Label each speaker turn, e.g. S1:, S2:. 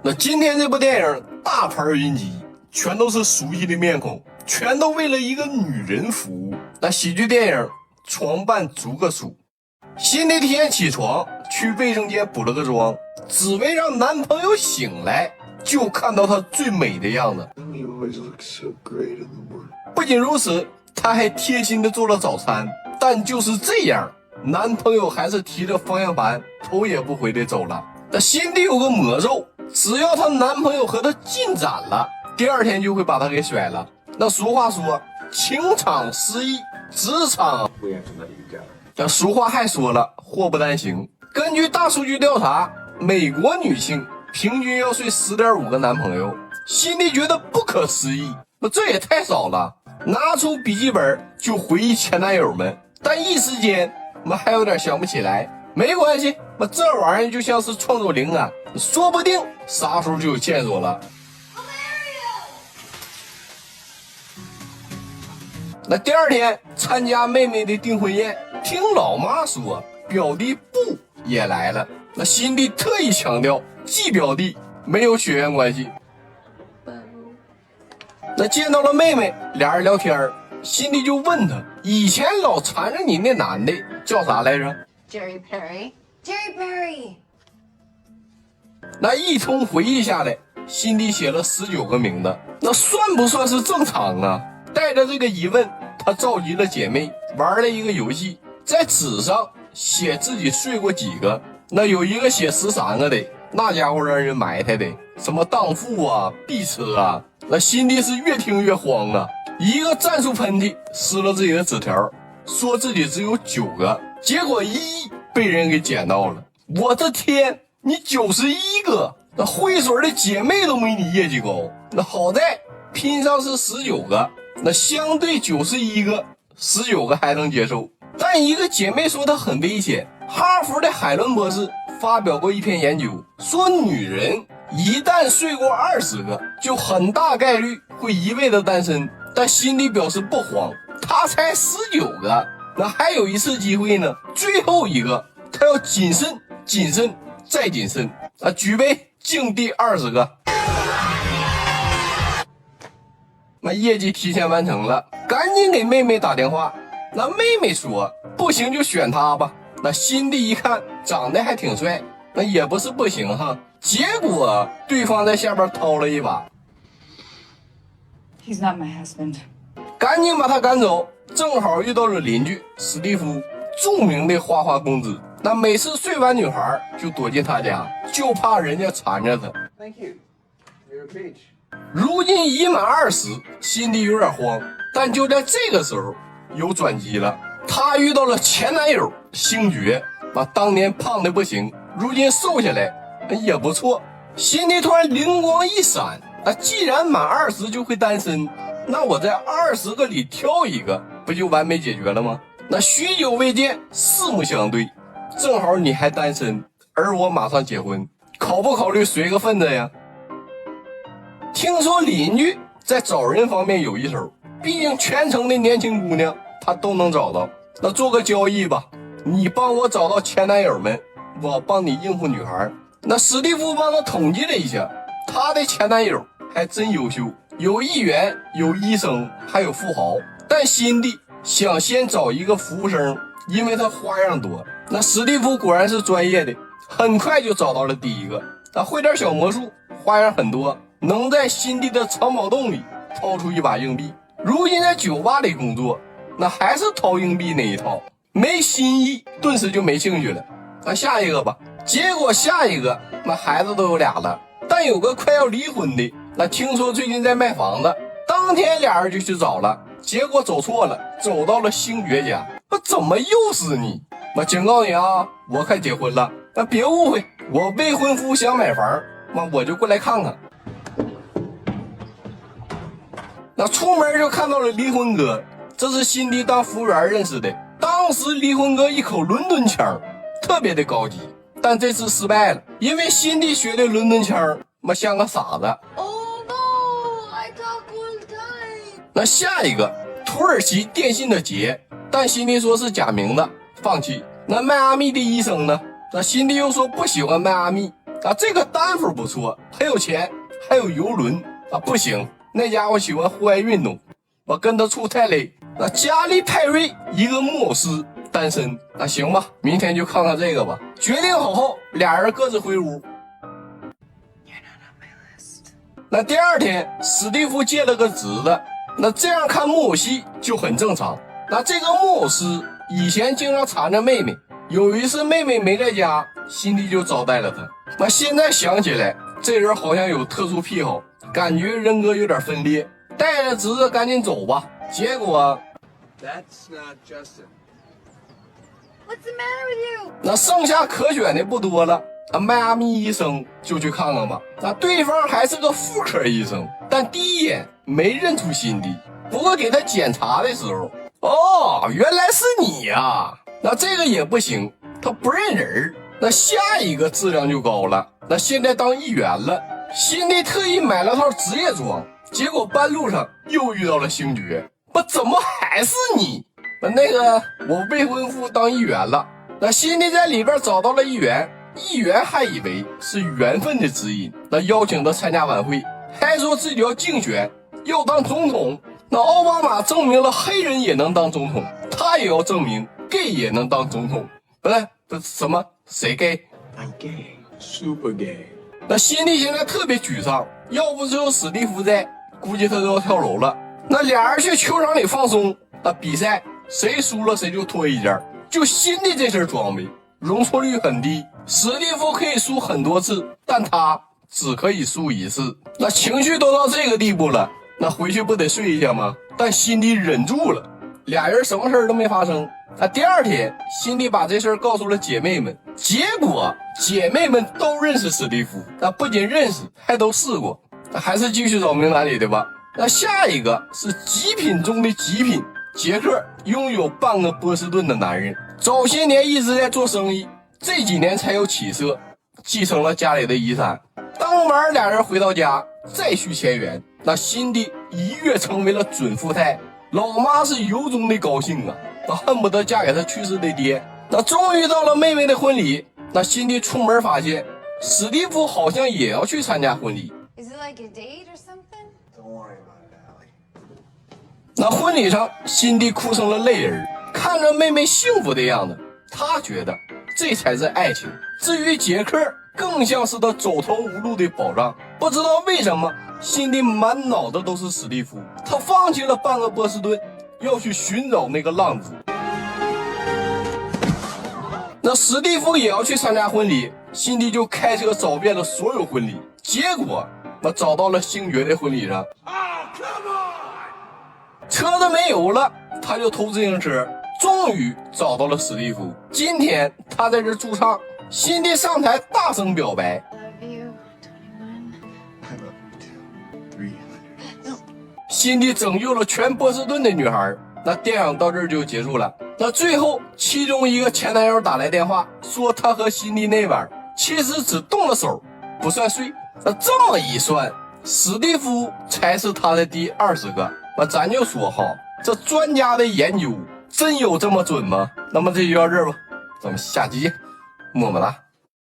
S1: 那今天这部电影大牌云集，全都是熟悉的面孔，全都为了一个女人服务。那喜剧电影床伴逐个数。新的一天起床，去卫生间补了个妆，只为让男朋友醒来就看到她最美的样子。不仅如此，她还贴心的做了早餐，但就是这样，男朋友还是提着方向盘头也不回的走了。那心里有个魔咒，只要她男朋友和她进展了，第二天就会把她给甩了。那俗话说，情场失意，职场。那俗话还说了，祸不单行。根据大数据调查，美国女性平均要睡 10.5 个男朋友，心里觉得不可思议，这也太少了。拿出笔记本就回忆前男友们，但一时间还有点想不起来。没关系，这玩意儿就像是创作灵感，说不定啥时候就有线索了。那第二天参加妹妹的订婚宴，听老妈说表弟布也来了，那辛迪特意强调继表弟没有血缘关系。那见到了妹妹，俩人聊天，辛迪就问他以前老缠着你那男的叫啥来着？
S2: Jerry Perry。
S1: 那一通回忆下来，辛迪写了19个名字，那算不算是正常啊？带着这个疑问，他召集了姐妹玩了一个游戏，在纸上写自己睡过几个，那有一个写13个的，那家伙让人埋汰的，什么荡妇啊、逼车啊。那辛迪是越听越慌啊，一个战术喷嚏撕了自己的纸条，说自己只有9个，结果被人给捡到了。我的天，你91个，那会水的姐妹都没你业绩高。那好在拼上是19个，那相对91个，19个还能接受。但一个姐妹说她很危险。哈佛的海伦博士发表过一篇研究，说女人一旦睡过20个，就很大概率会一辈子单身。但辛迪表示不慌，她才19个，那还有一次机会呢，最后一个她要谨慎、谨慎再谨慎。举杯敬第20个。那业绩提前完成了，赶紧给妹妹打电话。那妹妹说不行就选他吧。那辛迪一看长得还挺帅，那也不是不行哈。结果对方在下边掏了一把，
S2: He's not my husband。
S1: 赶紧把他赶走。正好遇到了邻居史蒂夫，著名的花花公子。那每次睡完女孩就躲进他家，就怕人家缠着他。
S3: Thank you. You're a peach.
S1: 如今已满20，辛迪有点慌，但就在这个时候有转机了。她遇到了前男友星爵，当年胖的不行，如今瘦下来也不错。辛迪突然灵光一闪，既然满20就会单身，那我在20个里挑一个，不就完美解决了吗？那许久未见，四目相对，正好你还单身，而我马上结婚，考不考虑随个份子呀？听说邻居在找人方面有一手，毕竟全城的年轻姑娘他都能找到。那做个交易吧，你帮我找到前男友们，我帮你应付女孩。那史蒂夫帮他统计了一下，他的前男友还真优秀，有议员，有医生，还有富豪。但辛迪想先找一个服务生，因为他花样多。那史蒂夫果然是专业的，很快就找到了第一个。会点小魔术，花样很多，能在辛迪的藏宝洞里掏出一把硬币。如今在酒吧里工作，那还是掏硬币那一套，没新意，顿时就没兴趣了。下一个吧。结果下一个孩子都有俩了，但有个快要离婚的，听说最近在卖房子，当天俩人就去找了，结果走错了，走到了星爵家。怎么又是你？警告你啊，我快结婚了，别误会，我未婚夫想买房，我就过来看看。出门就看到了离婚哥，这是辛迪当服务员认识的。当时离婚哥一口伦敦腔，特别的高级，但这次失败了，因为辛迪学的伦敦腔像个傻子。
S2: Oh no, I talk all the time。
S1: 下一个土耳其电信的杰，但辛迪说是假名字，放弃。迈阿密的医生呢？辛迪又说不喜欢迈阿密，啊，这个丹佛不错，很有钱，还有游轮啊，不行，那家伙喜欢户外运动，我跟他处太累。那加利派瑞一个木偶师单身，那行吧，明天就看看这个吧。决定好后，俩人各自回屋。那第二天，史蒂夫借了个侄子，那这样看木偶戏就很正常。那这个木偶师以前经常缠着妹妹，有一次妹妹没在家，辛迪就招待了他。那现在想起来，这人好像有特殊癖好，感觉人格有点分裂。带着侄子赶紧走吧。结果
S3: That's not Justin.
S2: What's the matter with you?
S1: 那剩下可选的不多了，迈阿密医生就去看看吧。那对方还是个妇科医生，但第一眼没认出辛迪。不过给他检查的时候，哦，原来是你呀！那这个也不行，他不认人。那下一个质量就高了，那现在当议员了。辛迪特意买了套职业装，结果半路上又遇到了星爵。不，怎么还是你？那个我未婚夫当议员了。那辛迪在里边找到了议员，议员还以为是缘分的指引，那邀请他参加晚会，还说自己要竞选，要当总统。那奥巴马证明了黑人也能当总统，他也要证明 gay 也能当总统。不是什么谁 gay？
S3: I'm gay. Super gay.
S1: 那辛迪现在特别沮丧，要不是有史蒂夫在，估计他都要跳楼了。那俩人去球场里放松，那比赛谁输了谁就脱一件。就辛迪这身装备容错率很低，史蒂夫可以输很多次，但他只可以输一次。那情绪都到这个地步了，那回去不得睡一下吗？但辛迪忍住了，俩人什么事都没发生。那第二天，辛迪把这事告诉了姐妹们，结果姐妹们都认识史蒂夫，那不仅认识，还都试过。那还是继续找明男里的吧。那下一个是极品中的极品，杰克拥有半个波士顿的男人，早些年一直在做生意，这几年才有起色，继承了家里的遗产。当晚俩人回到家，再续前缘。那辛迪一跃成为了准富太，老妈是由衷的高兴啊，那恨不得嫁给他去世的爹。那终于到了妹妹的婚礼，那辛迪出门发现史蒂夫好像也要去参加婚礼。
S2: Is it like a date or something?
S3: Don't worry about it, Allie.
S1: 那婚礼上，辛迪哭成了泪人，看着妹妹幸福的样子，他觉得这才是爱情。至于杰克，更像是他走投无路的保障。不知道为什么，辛迪满脑子都是史蒂夫，他放弃了半个波士顿，要去寻找那个浪子。那史蒂夫也要去参加婚礼，辛迪就开车找遍了所有婚礼，结果那找到了星爵的婚礼上。车子没有了，他就偷自行车，终于找到了史蒂夫。今天他在这驻唱，辛迪上台大声表白。
S2: Love you, 21.
S3: I love you too. 300.
S1: 辛迪拯救了全波士顿的女孩。那电影到这儿就结束了。那最后，其中一个前男友打来电话，说他和辛迪那晚其实只动了手，不算睡。那这么一算，史蒂夫才是他的第20个。那咱就说哈，这专家的研究真有这么准吗？那么这就到这儿吧，咱们下期见，么么哒。